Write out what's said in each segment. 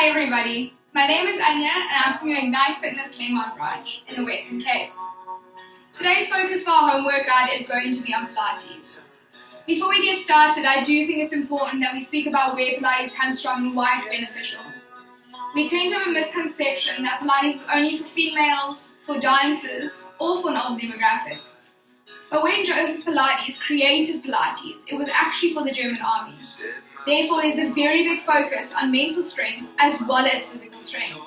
Hi everybody, my name is Anje and I'm from your Ignite Fitness Claremont branch in the Western Cape. Today's focus for our home workout is going to be on Pilates. Before we get started, I do think it's important that we speak about where Pilates comes from and why it's beneficial. We tend to have a misconception that Pilates is only for females, for dancers, or for an older demographic. But when Joseph Pilates created Pilates, it was actually for the German army. Therefore, there's a very big focus on mental strength as well as physical strength,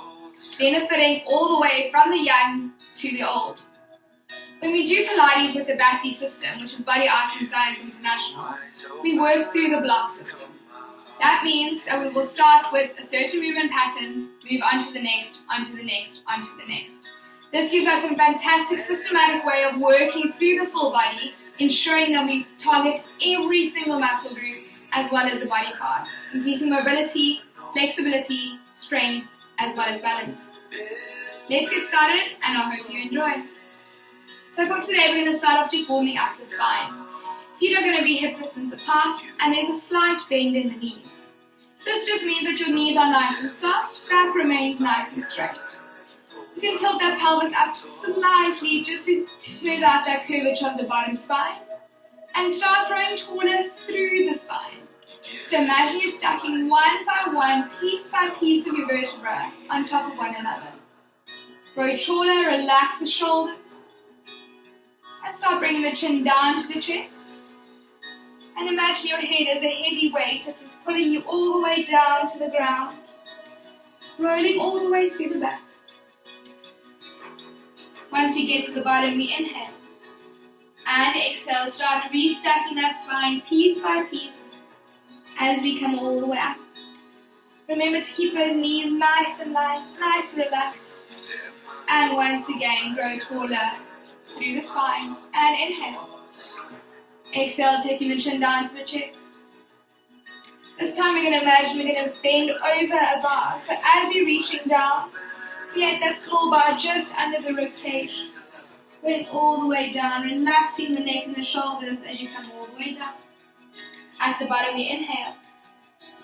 benefiting all the way from the young to the old. When we do Pilates with the BASI system, which is Body Arts and Science International, we work through the block system. That means that we will start with a certain movement pattern, move on to the next, onto the next, onto the next. This gives us a fantastic systematic way of working through the full body, ensuring that we target every single muscle group as well as the body parts, increasing mobility, flexibility, strength, as well as balance. Let's get started and I hope you enjoy. So for today we're going to start off just warming up the spine. Feet are going to be hip distance apart and there's a slight bend in the knees. This just means that your knees are nice and soft, back remains nice and straight. You can tilt that pelvis up slightly just to smooth out that curvature of the bottom spine and start growing taller through the spine. So imagine you're stacking one by one, piece by piece of your vertebra on top of one another. Grow taller, relax the shoulders and start bringing the chin down to the chest. And imagine your head as a heavy weight that's just pulling you all the way down to the ground, rolling all the way through the back. Once we get to the bottom, we inhale and exhale, start restacking that spine piece by piece as we come all the way up. Remember to keep those knees nice and light, nice and relaxed. And once again, grow taller through the spine and inhale. Exhale, taking the chin down to the chest. This time we're going to imagine we're going to bend over a bar. So as we're reaching down, get that small bar just under the rib cage. Going all the way down, relaxing the neck and the shoulders as you come all the way down. At the bottom we inhale.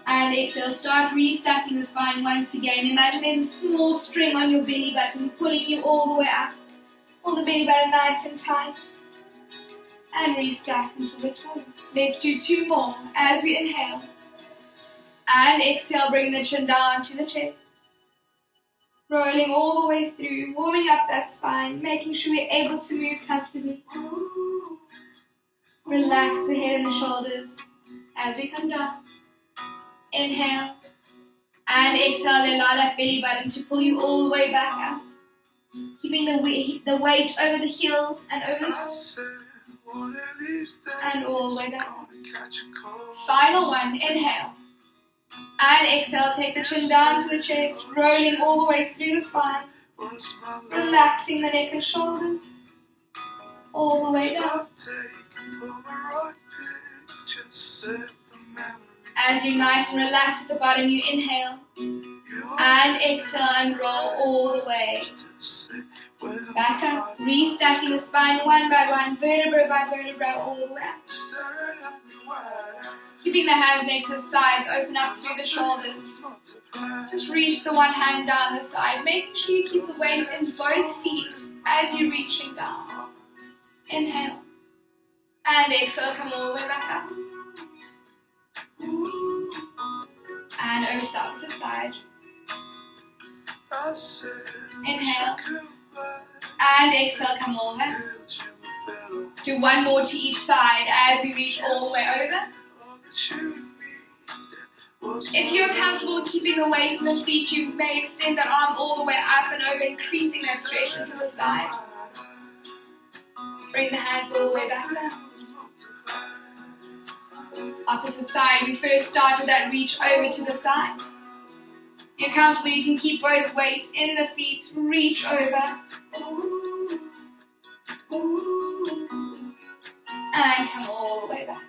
And exhale, start restacking the spine once again. Imagine there's a small string on your belly button pulling you all the way up. Hold the belly button nice and tight. And restack until we're taller. Let's do two more as we inhale. And exhale, bring the chin down to the chest. Rolling all the way through, warming up that spine, making sure we're able to move comfortably. Relax the head and the shoulders as we come down. Inhale and exhale, allow that belly button to pull you all the way back up. Keeping the weight over the heels and over the toes. And all the way down. Final one, inhale. And exhale, take the chin down to the chest, rolling all the way through the spine, relaxing the neck and shoulders, all the way down. As you nice and relax at the bottom, you inhale, and exhale and roll all the way. Back up, restacking the spine one by one, vertebra by vertebra, all the way up. Keeping the hands next to the sides, open up through the shoulders. Just reach the one hand down the side, making sure you keep the weight in both feet as you're reaching down. Inhale. And exhale, come all the way back up. And over to the opposite side. Inhale. And exhale, come all the way up. Let's do one more to each side as we reach all the way over. If you're comfortable keeping the weight in the feet, you may extend that arm all the way up and over, increasing that stretch into the side. Bring the hands all the way back down. Opposite side, we first start with that reach over to the side. You're comfortable, you can keep both weight in the feet, reach over. And come all the way back.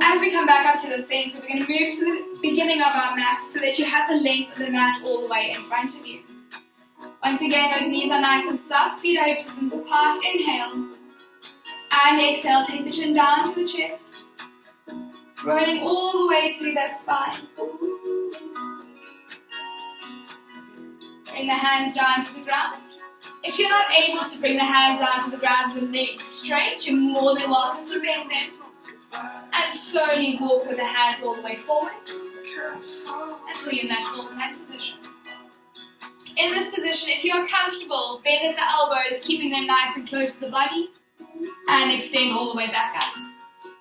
As we come back up to the center, we're going to move to the beginning of our mat so that you have the length of the mat all the way in front of you. Once again, those knees are nice and soft, feet are hip distance apart. Inhale. And exhale, take the chin down to the chest. Rolling all the way through that spine. Bring the hands down to the ground. If you're not able to bring the hands down to the ground with the legs straight, you're more than welcome to bend them. And slowly walk with the hands all the way forward until you're in that full plank position. In this position, if you're comfortable, bend at the elbows, keeping them nice and close to the body, and extend all the way back up.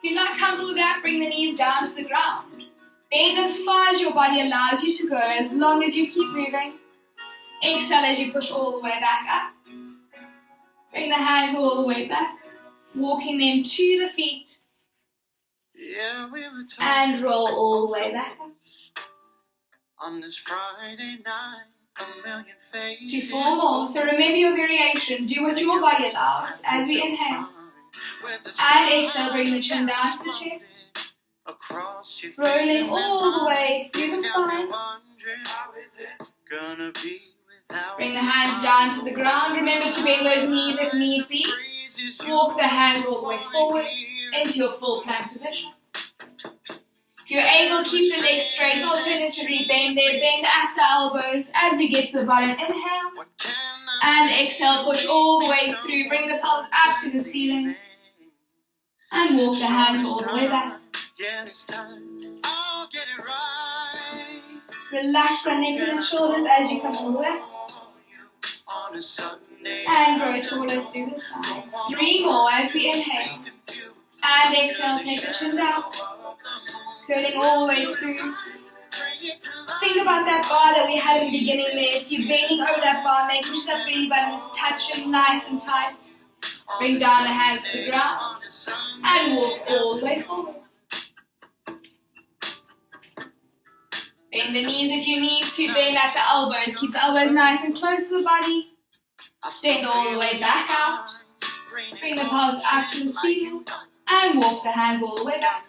If you're not comfortable with that, bring the knees down to the ground. Bend as far as your body allows you to go, as long as you keep moving. Exhale as you push all the way back up. Bring the hands all the way back, walking them to the feet, and roll all the way back up. On this Friday night, a million faces. Do 4 more. So remember your variation. Do what your body allows as we inhale. And exhale, bring the chin down to the chest. Rolling all the way through the spine. Bring the hands down to the ground. Remember to bend those knees if need be. Walk the hands all the way forward into your full plank position. If you're able, keep the legs straight. Alternatively, bend there, bend at the elbows as we get to the bottom. Inhale and exhale, push all the way through. Bring the pelvis up to the ceiling and walk the hands all the way back. Relax the neck and the shoulders as you come all the way. And grow taller through the side. 3 more as we inhale. And exhale, take the chin down. Curling all the way through. Think about that bar that we had in the beginning there. So you're bending over that bar, making sure that belly button is touching nice and tight. Bring down the hands to the ground. And walk all the way forward. Bend the knees if you need to. Bend at the elbows. Keep the elbows nice and close to the body. Extend all the way back out. Bring the pelvis up to the ceiling. And walk the hands all the way back.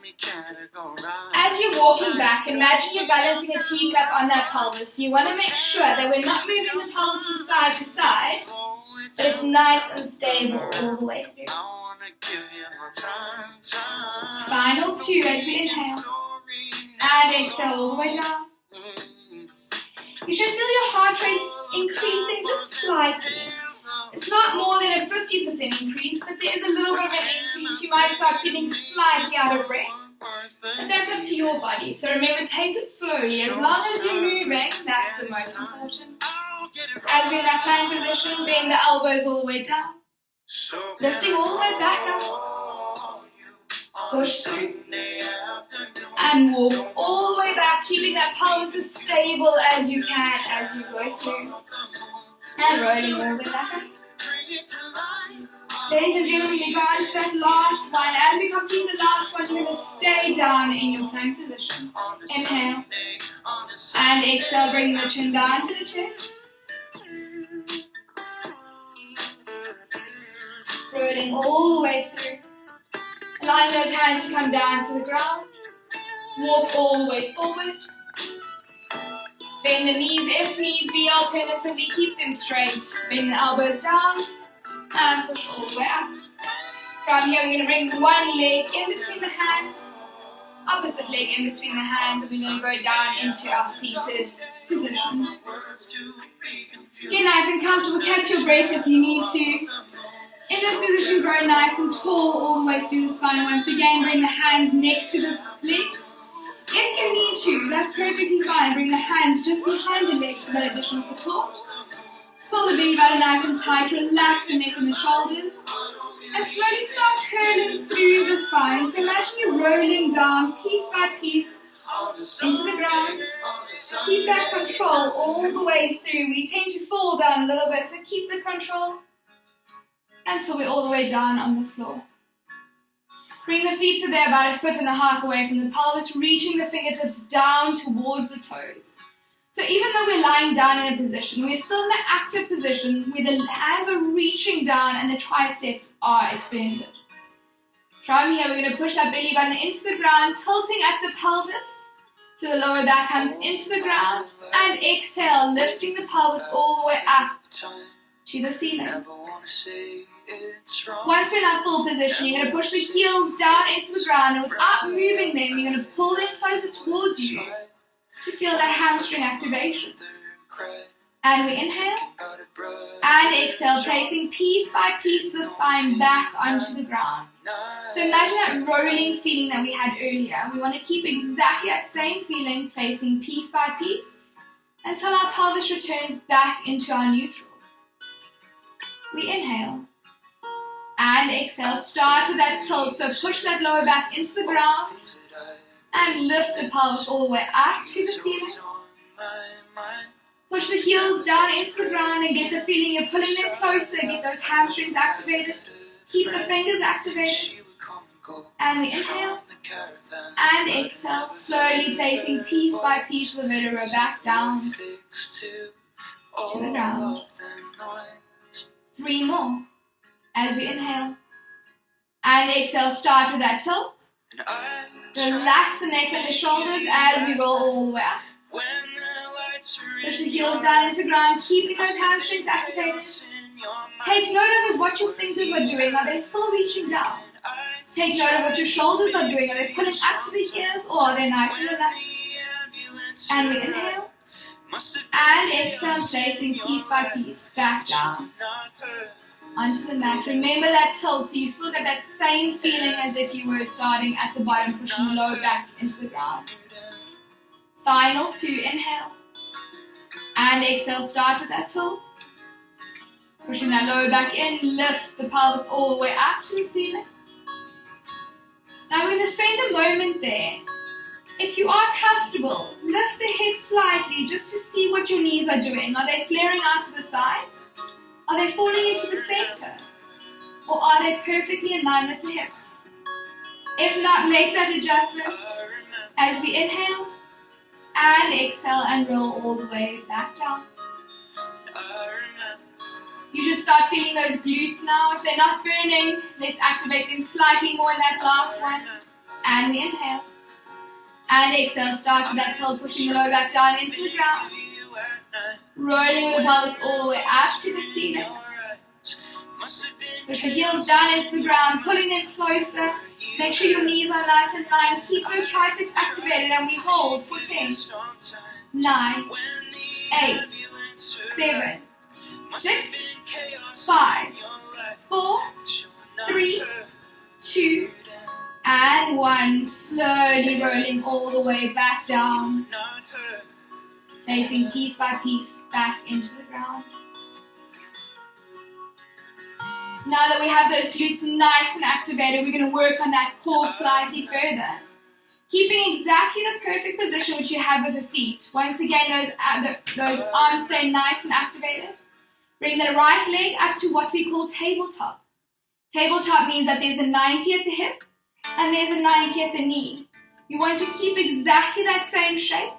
As you're walking back, imagine you're balancing a teacup on that pelvis. You want to make sure that we're not moving the pelvis from side to side, but it's nice and stable all the way through. Final 2 as we inhale. And exhale all the way down. You should feel your heart rate increasing just slightly. It's not more than a 50% increase, but there is a little bit of an increase. You might start feeling slightly out of breath. But that's up to your body. So remember, take it slowly. As long as you're moving, that's the most important. As we're in that plank position, bend the elbows all the way down. Lifting all the way back up. Push through. And walk all the way back, keeping that pelvis as stable as you can as you go through. And rolling all the way back up. Ladies and gentlemen, we go on to that last one. As we complete the last one, you're going to stay down in your plank position. Inhale. And exhale, bringing the chin down to the chest. Rolling all the way through. Allowing those hands to come down to the ground. Walk all the way forward. Bend the knees if need be, alternatively keep them straight. Bend the elbows down and push all the way up. From here we're going to bring one leg in between the hands, opposite leg in between the hands, and we're going to go down into our seated position. Get nice and comfortable, catch your breath if you need to. In this position, grow nice and tall all the way through the spine. Once again, bring the hands next to the legs. If you need to, that's perfectly fine. Bring the hands just behind the legs for that additional support. Pull the belly button nice and tight, relax the neck and the shoulders. And slowly start curling through the spine. So imagine you're rolling down piece by piece into the ground. Keep that control all the way through. We tend to fall down a little bit, so keep the control until we're all the way down on the floor. Bring the feet to there about 1.5 feet away from the pelvis, reaching the fingertips down towards the toes. So even though we're lying down in a position, we're still in the active position where the hands are reaching down and the triceps are extended. From here, we're going to push that belly button into the ground, tilting at the pelvis. So the lower back comes into the ground. And exhale, lifting the pelvis all the way up to the ceiling. Once we're in our full position, you're going to push the heels down into the ground, and without moving them, you're going to pull them closer towards you to feel that hamstring activation. And we inhale. And exhale, placing piece by piece the spine back onto the ground. So imagine that rolling feeling that we had earlier. We want to keep exactly that same feeling, placing piece by piece until our pelvis returns back into our neutral. We inhale. And exhale, start with that tilt. So push that lower back into the ground and lift the pelvis all the way up to the ceiling. Push the heels down into the ground and get the feeling you're pulling them closer. Get those hamstrings activated. Keep the fingers activated. And we inhale. And exhale, slowly placing piece by piece the vertebra back down to the ground. 3 more. As we inhale. And exhale, start with that tilt. Relax the neck and the shoulders as we roll all the way up. Push the heels down into the ground, keeping those hamstrings activated. Take note of what your fingers are doing. Are they still reaching down? Take note of what your shoulders are doing. Are they pulling up to the ears or are they nice and relaxed? And we inhale. And exhale, placing piece by piece back down onto the mat. Remember that tilt, so you still get that same feeling as if you were starting at the bottom, pushing the lower back into the ground. Final 2, inhale. And exhale, start with that tilt. Pushing that lower back in, lift the pelvis all the way up to the ceiling. Now we're going to spend a moment there. If you are comfortable, lift the head slightly just to see what your knees are doing. Are they flaring out to the sides? Are they falling into the center? Or are they perfectly in line with the hips? If not, make that adjustment as we inhale and exhale and roll all the way back down. You should start feeling those glutes now. If they're not burning, let's activate them slightly more in that last one. And we inhale. And exhale, start with that tilt, pushing the lower back down into the ground. Rolling with the pelvis all the way up to the ceiling. Push the heels down into the ground, pulling them closer. Make sure your knees are nice and lined. Keep those triceps activated and we hold for 10, 9, 8, 7, 6, 5, 4, 3, 2, and 1. Slowly rolling all the way back down. Placing piece by piece back into the ground. Now that we have those glutes nice and activated, we're going to work on that core slightly further. Keeping exactly the perfect position which you have with the feet. Once again, those arms stay nice and activated. Bring the right leg up to what we call tabletop. Tabletop means that there's a 90 at the hip and there's a 90 at the knee. You want to keep exactly that same shape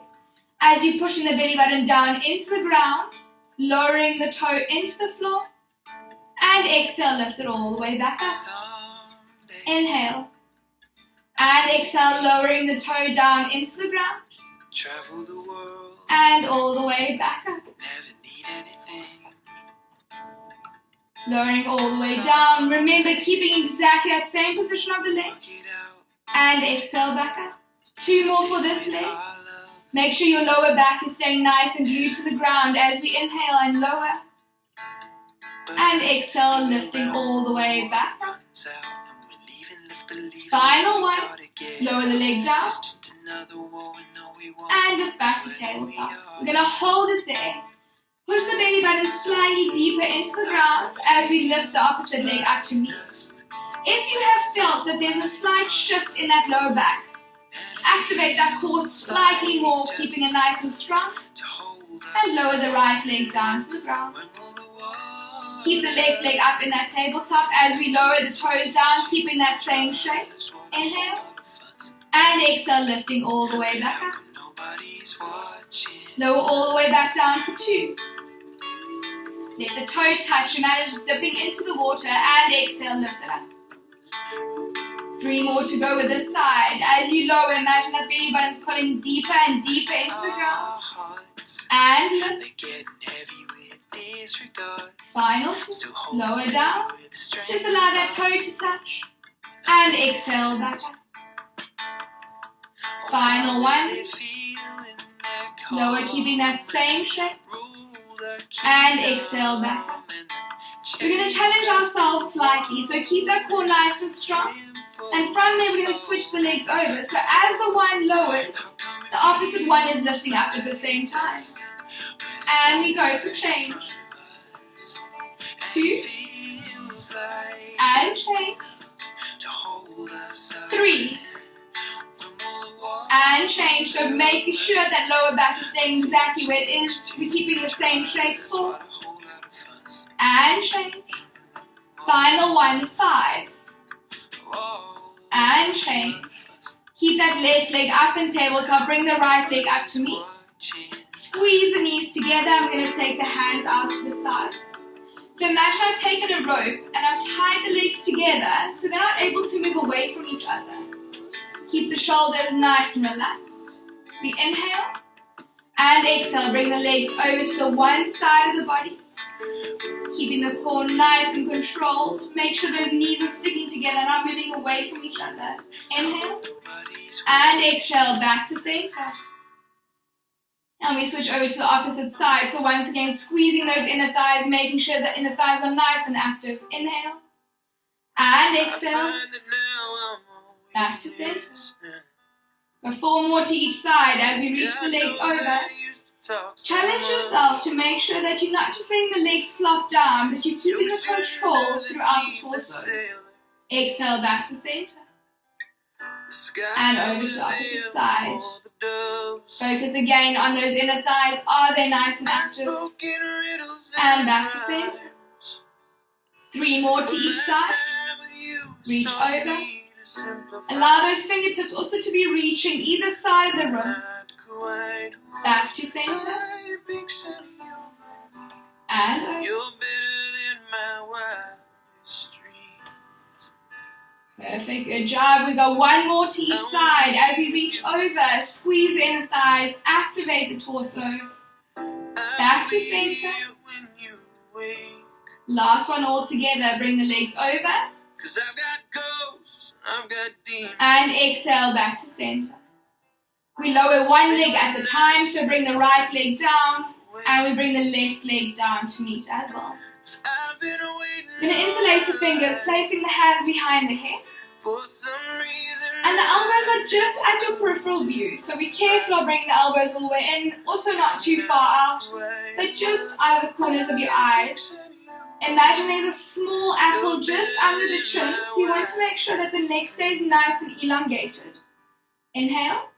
as you're pushing the belly button down into the ground, lowering the toe into the floor, and exhale, lift it all the way back up. Inhale. And exhale, lowering the toe down into the ground. Travel the world. And all the way back up. Never need anything. Lowering all the way down. Remember, keeping exactly that same position of the leg. And exhale, back up. 2 more for this leg. Make sure your lower back is staying nice and glued to the ground as we inhale and lower. And exhale, lifting all the way back up. Final one. Lower the leg down. And lift back to tabletop. We're going to hold it there. Push the belly button slightly deeper into the ground as we lift the opposite leg up to meet. If you have felt that there's a slight shift in that lower back, activate that core slightly more, keeping it nice and strong. And lower the right leg down to the ground. Keep the left leg up in that tabletop as we lower the toes down, keeping that same shape. Inhale. And exhale, lifting all the way back up. Lower all the way back down for 2. Let the toe touch. Imagine dipping into the water and exhale, lift it up. 3 more to go with this side. As you lower, imagine that belly button's pulling deeper and deeper into the ground. And lift. Final. Lower down. Just allow that toe to touch. And exhale back up. Final one. Lower, keeping that same shape. And exhale back up. We're going to challenge ourselves slightly, so keep that core nice and strong. And from there, we're going to switch the legs over. So as the one lowers, the opposite one is lifting up at the same time. And we go for change. 2. And change. 3. And change. So make sure that lower back is staying exactly where it is. We're keeping the same shape. 4. And change. Final one, 5. And change. Keep that left leg up in tabletop. Bring the right leg up to meet. Squeeze the knees together. I'm going to take the hands out to the sides. So imagine I've taken a rope and I've tied the legs together so they're not able to move away from each other. Keep the shoulders nice and relaxed. We inhale and exhale. Bring the legs over to the one side of the body. Keeping the core nice and controlled. Make sure those knees are sticking together, not moving away from each other. Inhale and exhale back to center. And we switch over to the opposite side. So once again, squeezing those inner thighs, making sure the inner thighs are nice and active. Inhale and exhale. Back to center. Go 4 more to each side as we reach the legs over. Challenge yourself to make sure that you're not just letting the legs flop down, but you're keeping the control throughout the torso. Exhale back to center. And over to the opposite side. Focus again on those inner thighs. Are they nice and active? And back to center. 3 more to each side. Reach over. Allow those fingertips also to be reaching either side of the room. Back to center. And over. Perfect, good job. We got 1 more to each side as we reach over. Squeeze the inner thighs, activate the torso. Back to center. Last one all together. Bring the legs over. And exhale back to center. We lower one leg at the time, so bring the right leg down, and we bring the left leg down to meet as well. We're going to interlace the fingers, placing the hands behind the head. And the elbows are just at your peripheral view, so be careful of bringing the elbows all the way in, also not too far out, but just out of the corners of your eyes. Imagine there's a small apple just under the chin, so you want to make sure that the neck stays nice and elongated. Inhale.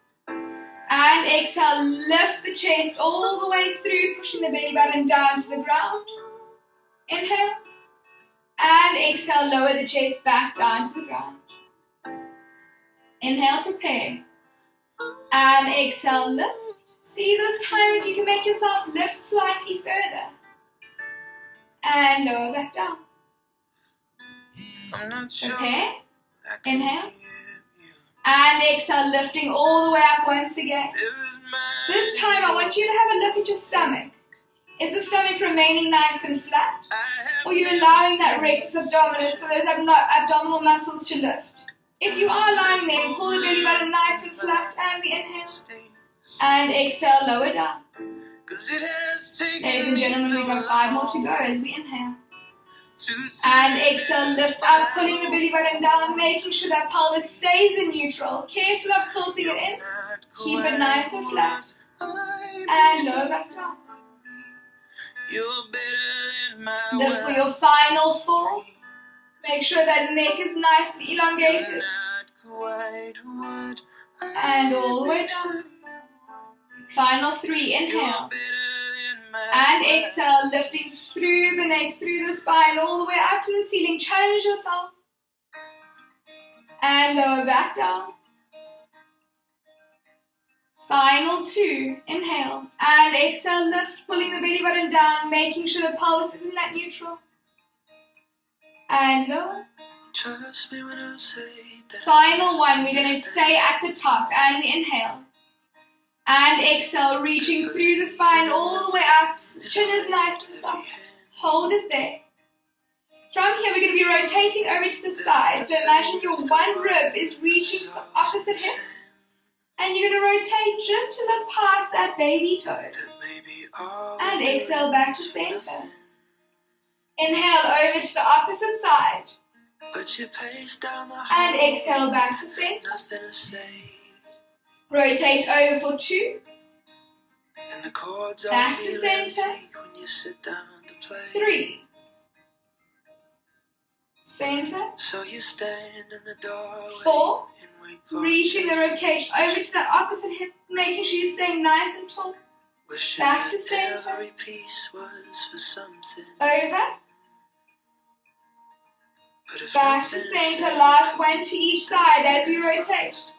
And exhale, lift the chest all the way through, pushing the belly button down to the ground. Inhale. And exhale, lower the chest back down to the ground. Inhale, prepare. And exhale, lift. See this time if you can make yourself lift slightly further. And lower back down. Prepare. Inhale. And exhale, lifting all the way up once again. This time I want you to have a look at your stomach. Is the stomach remaining nice and flat? Or are you allowing that rectus abdominis, so those abdominal muscles to lift? If you are allowing them, pull the belly button nice and flat, and we inhale. And exhale, lower down. Ladies and gentlemen, we've got 5 more to go as we inhale. And exhale, lift up, pulling the belly button down, making sure that pelvis stays in neutral. Careful of tilting it in. Keep it nice and flat. And lower back down. Lift for your final 4. Make sure that neck is nice and elongated. And all the way down. Final 3, inhale. And exhale, lifting through the neck, through the spine, all the way up to the ceiling. Challenge yourself. And lower back down. Final 2, inhale. And exhale, lift, pulling the belly button down, making sure the pelvis is in that neutral. And lower. Trust me when I say that. Final 1, we're going to stay at the top. And we inhale. And exhale, reaching through the spine all the way up. Chin is nice and soft. Hold it there. From here, we're going to be rotating over to the side. So imagine your one rib is reaching to the opposite hip. And you're going to rotate just to look past that baby toe. And exhale back to center. Inhale over to the opposite side. And exhale back to center. Rotate over for 2. Back to center. 3. Center. 4. Reaching the ribcage over to that opposite hip, making sure you're staying nice and tall. Back to center. Over. Back to center. Last one to each side as we rotate.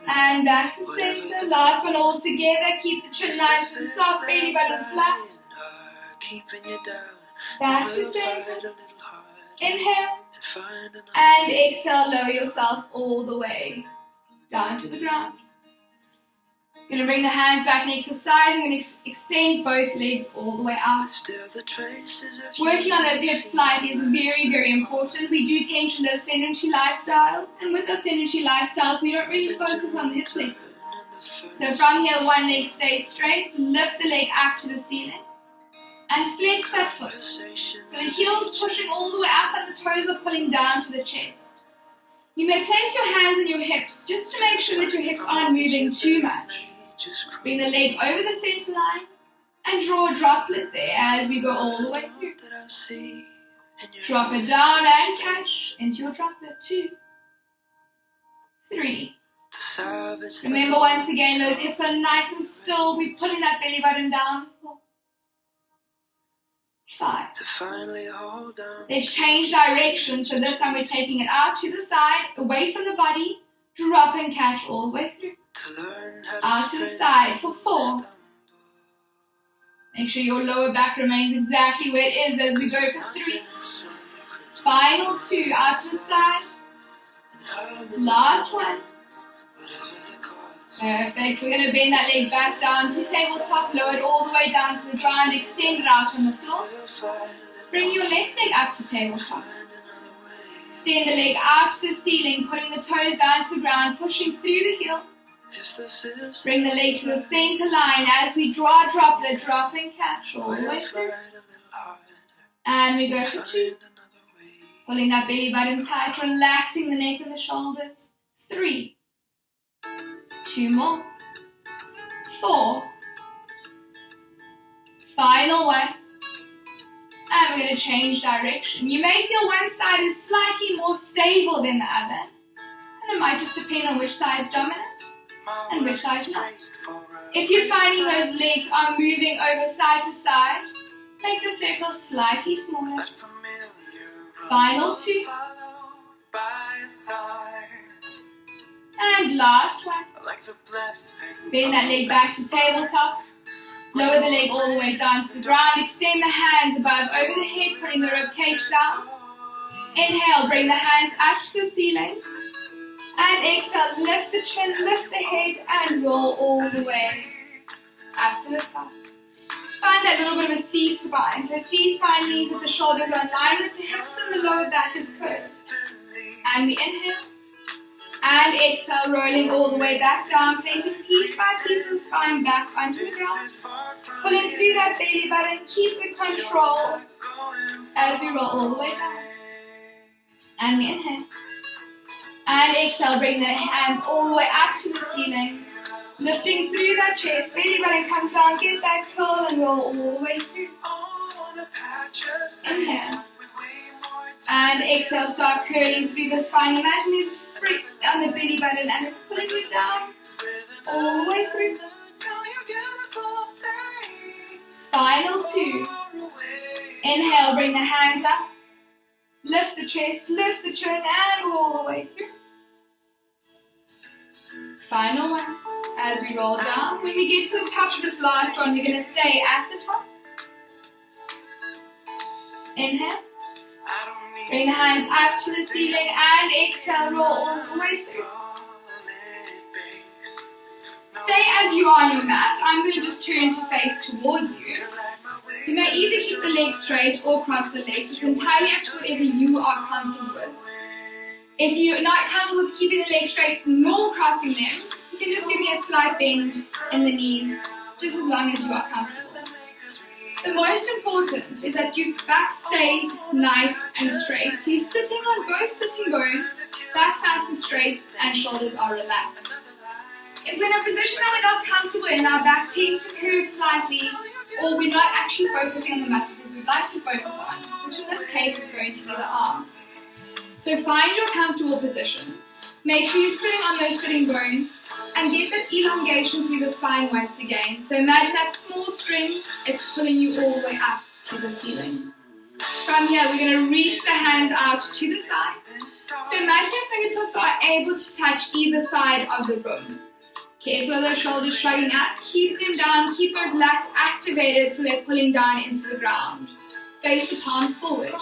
And back to center. Last one all together. Keep the chin nice and soft, belly button flat. Back to center. Inhale. And exhale, lower yourself all the way down to the ground. You're going to bring the hands back next to the side. I'm going to extend both legs all the way out. Working on those hips slightly is very, very important. We do tend to live sedentary lifestyles, and with our sedentary lifestyles, we don't really focus on the hip flexors. So from here, one leg stays straight, lift the leg up to the ceiling, and flex that foot. So the heel's pushing all the way up and the toes are pulling down to the chest. You may place your hands on your hips just to make sure that your hips aren't moving too much. Bring the leg over the center line and draw a droplet there as we go all the way through. Drop it down and catch into your droplet. 2, 3. Remember once again, those hips are nice and still. We're pulling that belly button down. 4, 5. Let's change direction. So this time we're taking it out to the side, away from the body. Drop and catch all the way through. Out to the side for 4. Make sure your lower back remains exactly where it is as we go for 3. Final 2. Out to the side. Last one. Perfect. We're going to bend that leg back down to tabletop. Lower it all the way down to the ground. Extend it out on the floor. Bring your left leg up to tabletop. Extend the leg out to the ceiling, putting the toes down to the ground, pushing through the heel. Bring the leg to the center line as we draw a droplet, drop and catch all the way through. And we go for 2. Pulling that belly button tight, relaxing the neck and the shoulders. 3. 2 more. 4. Final 1. And we're going to change direction. You may feel one side is slightly more stable than the other. And it might just depend on which side is dominant and which side is not. If you're finding those legs are moving over side to side, make the circle slightly smaller. Final 2. And last one. Bring that leg back to tabletop. Lower the leg all the way down to the ground. Extend the hands above over the head, putting the rib cage down. Inhale, bring the hands up to the ceiling. And exhale, lift the chin, lift the head, and roll all the way up to the top. Find that little bit of a C-spine. So C-spine means that the shoulders are in line with the hips and the lower back is curved. And we inhale. And exhale, rolling all the way back down, placing piece by piece of the spine back onto the ground. Pulling through that belly button, keep the control as we roll all the way down. And we inhale. And exhale, bring the hands all the way up to the ceiling. Lifting through that chest, belly button comes down, get that curl and roll all the way through. Inhale. And exhale, start curling through the spine. Imagine there's a spring on the belly button and it's pulling you down all the way through. Final 2. Inhale, bring the hands up. Lift the chest, lift the chin, and all the way through. Final 1. As we roll down, when we get to the top of this last one, we're going to stay at the top. Inhale. Bring the hands up to the ceiling and exhale, roll all the way through. Stay as you are on your mat. I'm going to just turn to face towards you. You may either keep the legs straight or cross the legs. It's entirely up to whatever you are comfortable with. If you're not comfortable with keeping the legs straight nor crossing them, you can just give me a slight bend in the knees, just as long as you are comfortable. The most important is that your back stays nice and straight. So you're sitting on both sitting bones, back's nice and straight, and shoulders are relaxed. If we're in a position that we're not comfortable in, our back tends to curve slightly, or we're not actually focusing on the muscles that we'd like to focus on, which in this case is going to be the arms. So find your comfortable position. Make sure you're sitting on those sitting bones and get that elongation through the spine once again. So imagine that small string, it's pulling you all the way up to the ceiling. From here, we're going to reach the hands out to the side. So imagine your fingertips are able to touch either side of the room. Careful of those shoulders shrugging up, keep them down, keep those lats activated so they're pulling down into the ground. Face the palms forward.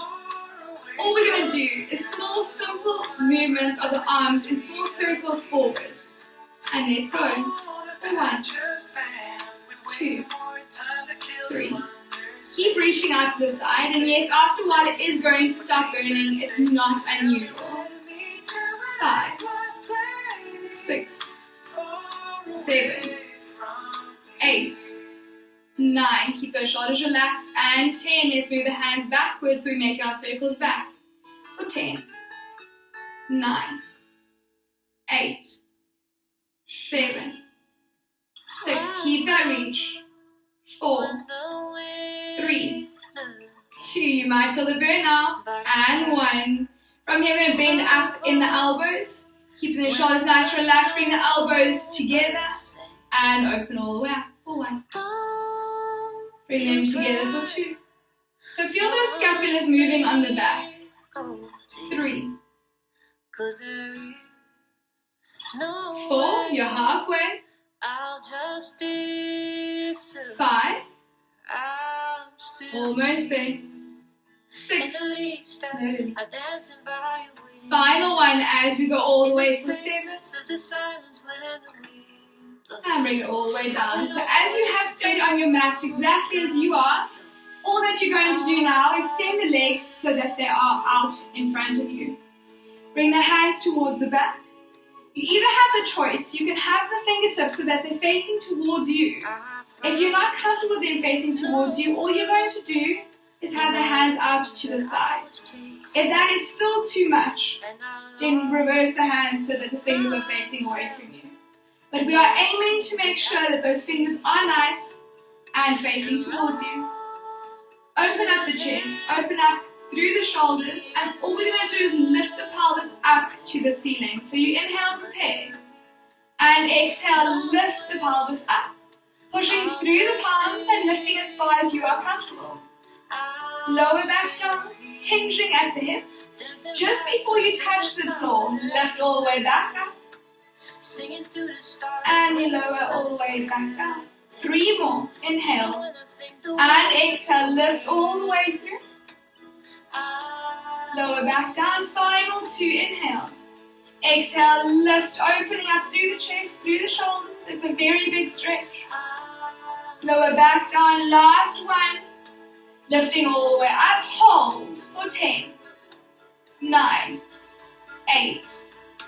All we're going to do is small, simple movements of the arms in small circles forward. And let's go. 1, 2, 3. Keep reaching out to the side, and yes, after a while it is going to start burning. It's not unusual. 5, 6, 7, 8, 9. Keep those shoulders relaxed. And 10. Let's move the hands backwards so we make our circles back. For 10, 9, 8, 7, 6. Keep that reach. 4, 3, 2. You might feel the burn now. And 1. From here, we're going to bend up in the elbows. Keeping the shoulders nice and relaxed. Bring the elbows together and open all the way up. For 1. Bring them together for 2. So feel those scapulas moving on the back. 3. 4. You're halfway. 5. Almost there. 6. No. Final one as we go all the way for 7. And bring it all the way down. So as you have stayed on your mat exactly as you are, all that you're going to do now, extend the legs so that they are out in front of you. Bring the hands towards the back. You either have the choice, you can have the fingertips so that they're facing towards you. If you're not comfortable with them facing towards you, all you're going to do is have the hands out to the side. If that is still too much, then reverse the hands so that the fingers are facing away from you. But we are aiming to make sure that those fingers are nice and facing towards you. Open up the chest, open up through the shoulders, and all we're going to do is lift the pelvis up to the ceiling. So you inhale, prepare, and exhale, lift the pelvis up, pushing through the palms and lifting as far as you are comfortable. Lower back down, hinging at the hips. Just before you touch the floor, lift all the way back up, and you lower all the way back down. 3 more. Inhale and exhale, lift all the way through. Lower back down. Final 2. Inhale. Exhale, lift, opening up through the chest, through the shoulders. It's a very big stretch. Lower back down. Last one. Lifting all the way up. Hold for 10, 9, 8,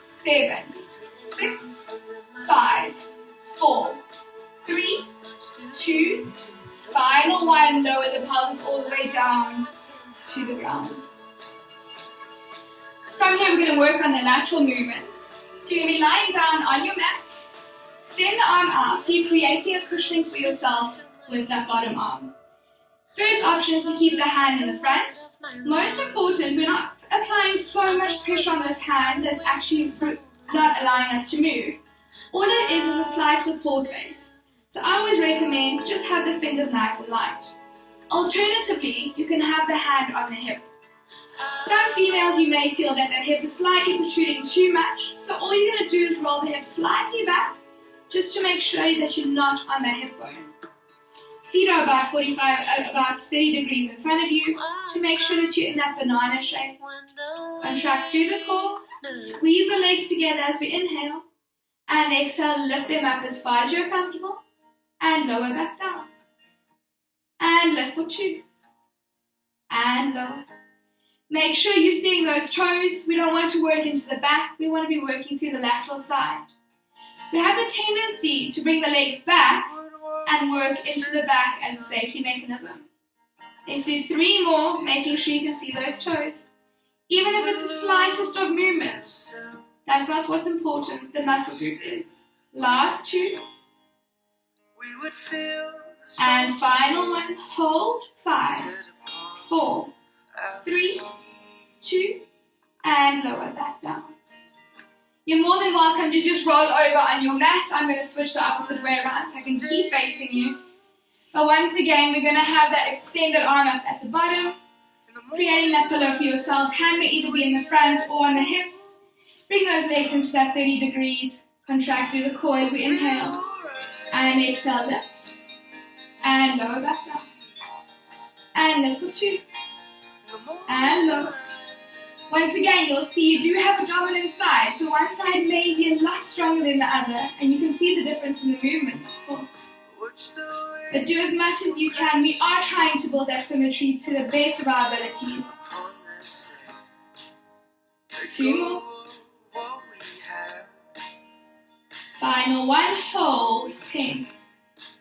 7, 6, 5, 4, 3, 2. Final 1. Lower the pelvis all the way down to the ground. From here, we're going to work on the lateral movements. So you're going to be lying down on your mat. Extend the arm out, so you're creating a cushioning for yourself with that bottom arm. First option is to keep the hand in the front. Most important, we're not applying so much pressure on this hand that's actually not allowing us to move. All it is a slight support base. So I always recommend just have the fingers nice and light. Alternatively, you can have the hand on the hip. Some females, you may feel that hip is slightly protruding too much, so all you're going to do is roll the hip slightly back, just to make sure that you're not on that hip bone. Feet are about 30 degrees in front of you, to make sure that you're in that banana shape. Contract through the core, squeeze the legs together as we inhale, and exhale, lift them up as far as you're comfortable, and lower back down. And lift for 2. And lower. Make sure you're seeing those toes. We don't want to work into the back. We want to be working through the lateral side. We have the tendency to bring the legs back and work into the back as a safety mechanism. Let's do 3 more, making sure you can see those toes. Even if it's the slightest of movement, that's not what's important, the muscle group is. Last 2. And final 1, hold, 5, 4, 3, 2, and lower back down. You're more than welcome to just roll over on your mat. I'm going to switch the opposite way around so I can keep facing you. But once again, we're going to have that extended arm up at the bottom, creating that pillow for yourself. Hand may either be in the front or on the hips. Bring those legs into that 30 degrees. Contract through the core as we inhale. And exhale, lift. And lower back down. And lift for 2. And lower. Once again, you'll see you do have a dominant side, so one side may be a lot stronger than the other, and you can see the difference in the movements. But do as much as you can. We are trying to build that symmetry to the best of our abilities. 2 more. Final 1, hold, 10,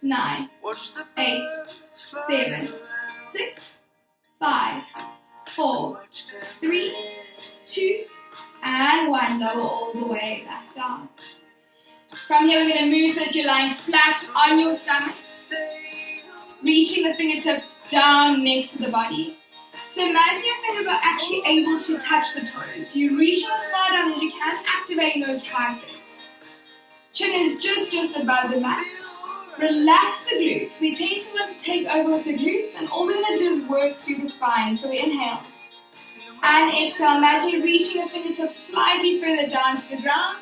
9, 8, 7, 6, 5, 4, 3, 2, and 1. Lower all the way back down. From here, we're going to move so that you're lying flat on your stomach, reaching the fingertips down next to the body. So imagine your fingers are actually able to touch the toes. You reach as far down as you can, activating those triceps. Chin is just above the mat. Relax the glutes. We tend to want to take over with the glutes, and all we're going to do is work through the spine. So we inhale. And exhale. Imagine you're reaching your fingertips slightly further down to the ground.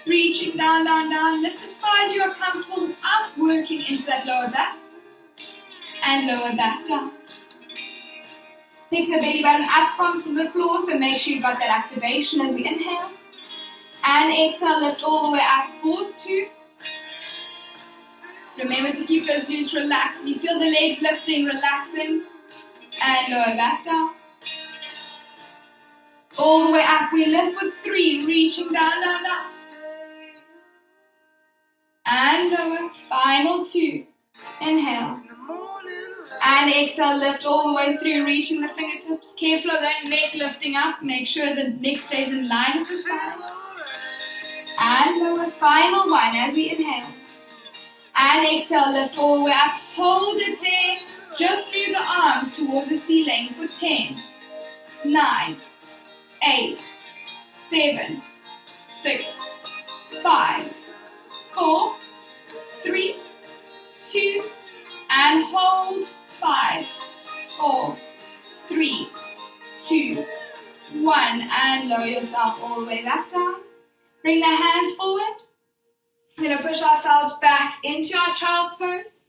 Reaching down, down, down. Lift as far as you are comfortable without working into that lower back. And lower back down. Pick the belly button up from the floor, so make sure you got that activation as we inhale. And exhale, lift all the way up, 4, 2. Remember to keep those glutes relaxed. If you feel the legs lifting, relax them. And lower back down. All the way up, we lift with 3, reaching down, down, down. And lower, final 2. Inhale. And exhale, lift all the way through, reaching the fingertips. Careful of that neck lifting up. Make sure the neck stays in line with the spine. And lower, final 1 as we inhale. And exhale, lift all the way up. Hold it there. Just move the arms towards the ceiling for 10, 9, 8, 7, 6, 5, 4, 3, 2, and hold. 5, 4, 3, 2, 1, and lower yourself all the way back down. Bring the hands forward. We're going to push ourselves back into our child's pose,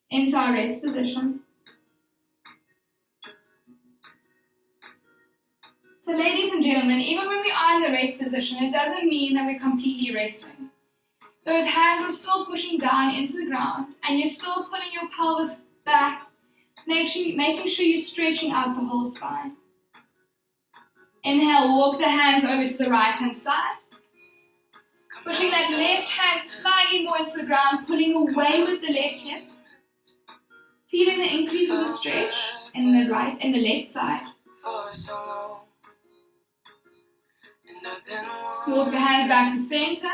into our rest position. So ladies and gentlemen, even when we are in the rest position, it doesn't mean that we're completely resting. Those hands are still pushing down into the ground, and you're still pulling your pelvis back, making sure you're stretching out the whole spine. Inhale, walk the hands over to the right hand side. Pushing that left hand slightly more into the ground, pulling away with the left hip. Feeling the increase of the stretch in the left side. Walk the hands back to center.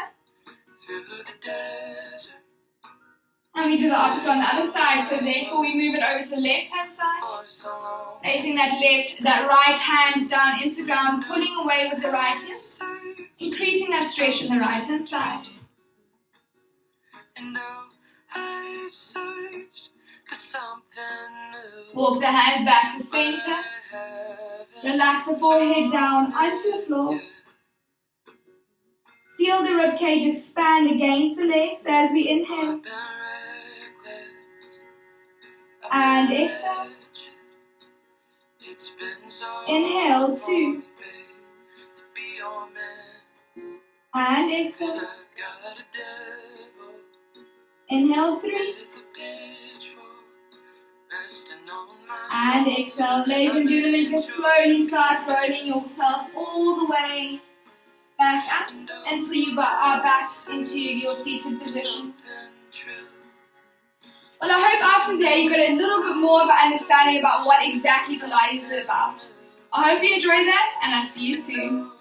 And we do the opposite on the other side, so therefore we move it over to the left hand side. Placing that right hand down into the ground, pulling away with the right hip. Increasing that stretch in the right hand side. Walk the hands back to center. Relax the forehead down onto the floor. Feel the ribcage expand against the legs as we inhale. And exhale. Inhale, 2. And exhale. Inhale, 3. And exhale. Ladies and gentlemen, you can slowly start rolling yourself all the way back up until you are back into your seated position. Well, I hope after today you got a little bit more of an understanding about what exactly Pilates is about. I hope you enjoyed that, and I'll see you soon.